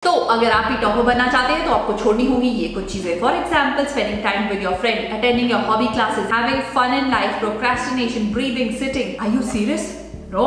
तो अगर आप भी टॉपर बनना चाहते हैं तो आपको छोड़नी होगी ये कुछ चीजें। For example, spending time with your friend, attending your hobby classes, having fun in life, procrastination, breathing, sitting. Are you serious? No,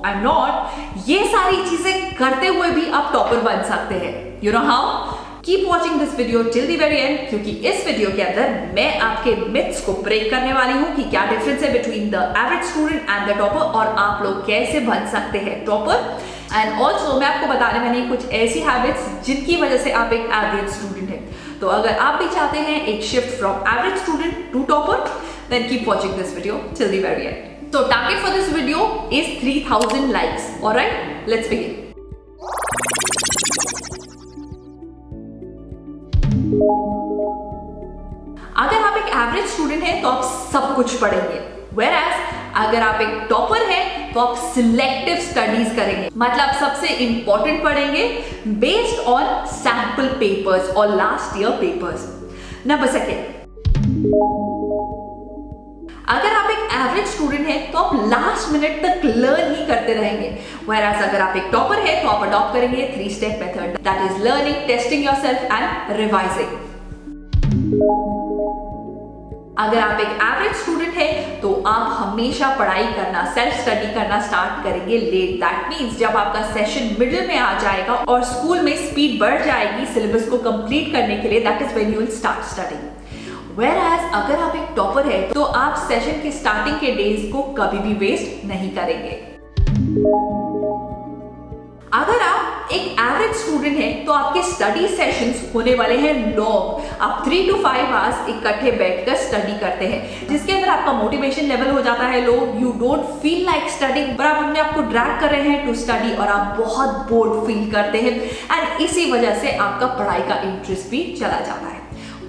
I am not. ये सारी चीजें करते हुए भी आप टॉपर बन सकते हैं। You know how? Keep watching this video till the very and, क्योंकि इस वीडियो के अंदर मैं आपके मिथ्स को ब्रेक करने वाली हूँ कि क्या डिफरेंस है between the average student and the topper, और आप लोग कैसे बन सकते हैं टॉपर। एंड ऑल्सो मैं आपको बताने वाली हूँ कुछ ऐसी हैबिट्स जिनकी वजह से आप एक एवरेज स्टूडेंट हैं। तो अगर आप भी चाहते हैं एक shift from average student to topper, then keep watching this video till the very end. So target for this video is 3000 likes. Alright, let's begin. अगर आप एक एवरेज स्टूडेंट हैं तो आप सब कुछ पढ़ेंगे, whereas अगर आप एक टॉपर हैं तो आप सिलेक्टिव स्टडीज करेंगे। मतलब सबसे इंपॉर्टेंट पढ़ेंगे बेस्ड ऑन सैंपल पेपर्स और last year papers. Number second, अगर आप एक एवरेज स्टूडेंट हैं तो आप लास्ट मिनट तक लर्न ही करते रहेंगे, whereas अगर आप एक टॉपर हैं तो आप अडॉप्ट करेंगे 3 step method, that is learning, testing yourself and revising. अगर आप एक एवरेज स्टूडेंट हैं तो आप हमेशा पढ़ाई करना, सेल्फ स्टडी करना स्टार्ट करेंगे लेट। दैट मीन्स जब आपका सेशन मिडिल में आ जाएगा और स्कूल में स्पीड बढ़ जाएगी सिलेबस को कंप्लीट करने के लिए, that is when you will start studying. Whereas अगर आप एक टॉपर है तो आप सेशन के स्टार्टिंग के डेज को कभी भी वेस्ट नहीं करेंगे। अगर आप एक एवरेज स्टूडेंट हैं तो आपके स्टडी सेशंस होने वाले हैं लॉन्ग। आप 3 to 5 आवर्स इकट्ठे बैठकर स्टडी करते हैं, जिसके अंदर आपका मोटिवेशन लेवल हो जाता है low, you don't feel like studying, पर आप अपने आप को ड्रैग कर रहे हैं टू स्टडी और आप बहुत बोर्ड फील करते हैं, एंड इसी वजह से आपका पढ़ाई का इंटरेस्ट भी चला जाता है।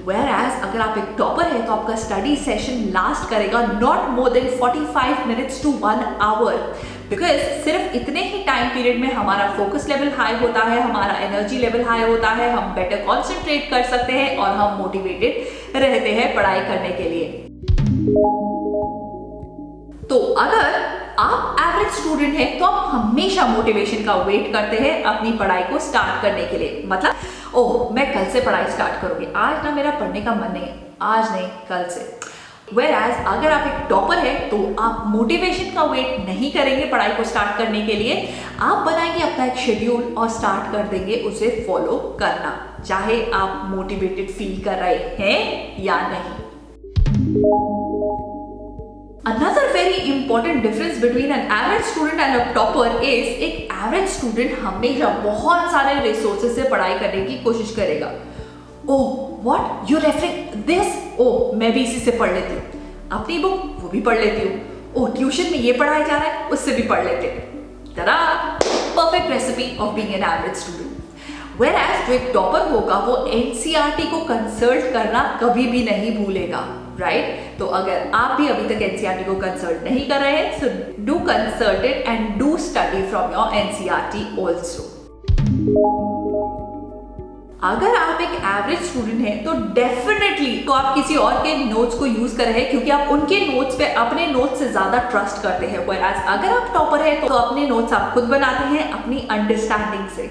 Whereas अगर आप एक टॉपर है तो आपका स्टडी सेशन लास्ट करेगा not more than 45 minutes to 1 hour, because सिर्फ इतने ही टाइम पीरियड में हमारा फोकस लेवल हाई होता है, हमारा एनर्जी लेवल हाई होता है, हम बेटर कॉन्सेंट्रेट कर सकते हैं और हम मोटिवेटेड रहते हैं पढ़ाई करने के लिए। तो अगर आप एवरेज स्टूडेंट हैं तो आप हमेशा मोटिवेशन का वेट करते हैं अपनी पढ़ाई को स्टार्ट करने के लिए। मतलब ओह, मैं कल से पढ़ाई स्टार्ट करूंगी, आज ना मेरा पढ़ने का मन नहीं है, आज नहीं कल से। Whereas अगर आप एक टॉपर है तो आप मोटिवेशन का वेट नहीं करेंगे पढ़ाई को स्टार्ट करने के लिए, आप बनाएंगे अपना एक शेड्यूल और स्टार्ट कर देंगे उसे फॉलो करना, चाहे आप मोटिवेटेड फील कर रहे हैं या नहीं। Another very important difference between an average student and a topper is एक average student हमेशा बहुत सारे रिसोर्सेज से पढ़ाई करने की कोशिश करेगा। Oh what, you referring this? Oh मैं भी इसी से पढ़ लेती हूँ, अपनी बुक वो भी पढ़ लेती हूँ, ओह ट्यूशन में ये पढ़ाया जा रहा है उससे भी पढ़ लेते हैं। तरा perfect recipe of being an average student. Whereas जो एक टॉपर होगा वो एनसीईआरटी को कंसल्ट करना कभी भी नहीं भूलेगा, राइट? तो अगर आप भी अभी तक एनसीईआरटी को कंसल्ट नहीं कर रहे हैं, so do consult it and do study from your NCERT also. अगर आप एक एवरेज स्टूडेंट हैं तो डेफिनेटली तो आप किसी और के नोट्स को यूज कर रहे हैं, क्योंकि आप उनके नोट्स पे अपने नोट्स से ज्यादा ट्रस्ट करते हैं। Whereas अगर आप टॉपर हैं तो अपने नोट्स आप खुद बनाते हैं अपनी अंडरस्टैंडिंग से।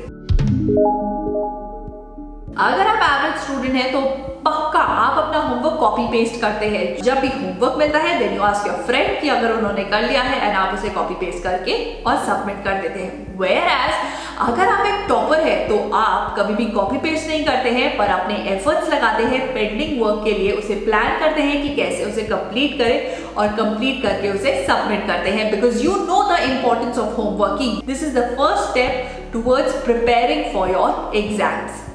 अगर आप एवरेज स्टूडेंट हैं तो पक्का आप अपना होमवर्क कॉपी पेस्ट करते हैं। जब भी होमवर्क मिलता है then you ask your friend कि अगर उन्होंने कर लिया है, एंड आप उसे कॉपी पेस्ट करके और सबमिट कर देते हैं। Whereas अगर आप एक टॉपर है तो आप कभी भी कॉपी पेस्ट नहीं करते हैं, पर अपने एफर्ट्स लगाते हैं पेंडिंग वर्क के लिए, उसे प्लान करते हैं कि कैसे उसे कंप्लीट करें और कंप्लीट करके उसे सबमिट करते हैं, because you know the importance of homeworking. This is the first step towards preparing for your exams.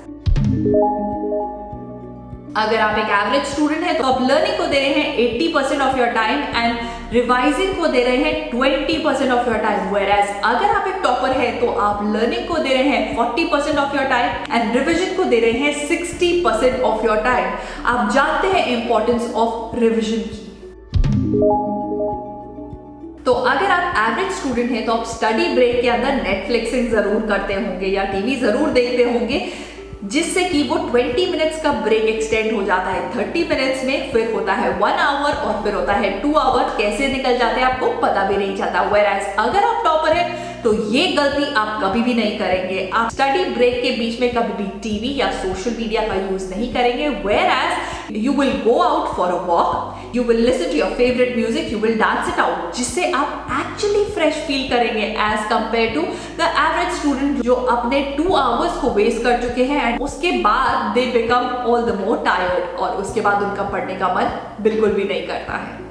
अगर आप एक एवरेज स्टूडेंट हैं तो आप लर्निंग को दे रहे हैं 80% of your time and revising को दे रहे हैं 20% ऑफ योर टाइम। Whereas अगर आप एक टॉपर है तो आप लर्निंग को दे रहे हैं 40% of your time and revision को दे रहे हैं 60% ऑफ योर टाइम। आप जानते हैं इंपॉर्टेंस ऑफ रिविजन की। तो अगर आप एवरेज स्टूडेंट हैं तो आप स्टडी ब्रेक के अंदर नेटफ्लिक्सिंग जरूर करते होंगे या टीवी जरूर देखते होंगे, जिससे कि वो 20 मिनट्स का ब्रेक एक्सटेंड हो जाता है 30 मिनट्स में, फिर होता है 1 आवर और फिर होता है 2 आवर। कैसे निकल जाते हैं आपको पता भी नहीं चलता। Whereas अगर आप टॉपर है तो ये गलती आप कभी भी नहीं करेंगे। आप स्टडी ब्रेक के बीच में कभी भी टीवी या सोशल मीडिया का यूज नहीं करेंगे। Whereas you will go out for a walk, you will listen to your favorite music, you will dance it out, जिससे आप actually fresh feel करेंगे as compared to the average student जो अपने 2 hours को waste कर चुके हैं and उसके बाद they become all the more tired और उसके बाद उनका पढ़ने का मन बिल्कुल भी नहीं करता है।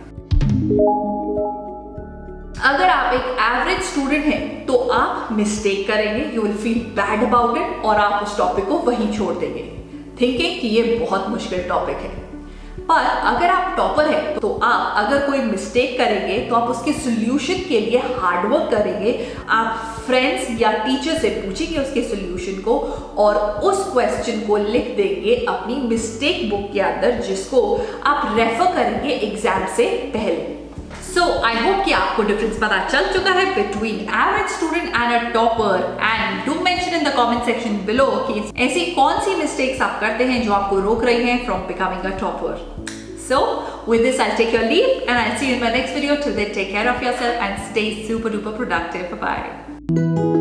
अगर आप एक एवरेज स्टूडेंट हैं तो आप मिस्टेक करेंगे, you will feel bad about it और आप उस टॉपिक को वहीं छोड़ देंगे थिंकिंग कि ये बहुत मुश्किल टॉपिक है। पर अगर आप टॉपर हैं तो आप अगर कोई मिस्टेक करेंगे तो आप उसके सोल्यूशन के लिए हार्डवर्क करेंगे। आप फ्रेंड्स या टीचर से पूछेंगे उसके सोल्यूशन को और उस क्वेश्चन को लिख देंगे अपनी मिस्टेक बुक के अंदर, जिसको आप रेफर करेंगे एग्जाम से पहले। So I hope कि आपको डिफरेंस पता चल चुका है between average student and a topper, and do mention in the comment section below कि ऐसी कौन सी mistakes आप करते हैं जो आपको रोक रही हैं from becoming a topper. So with this I'll take your leave and I'll see you in my next video. Till then, take care of yourself and stay super duper productive. Bye bye.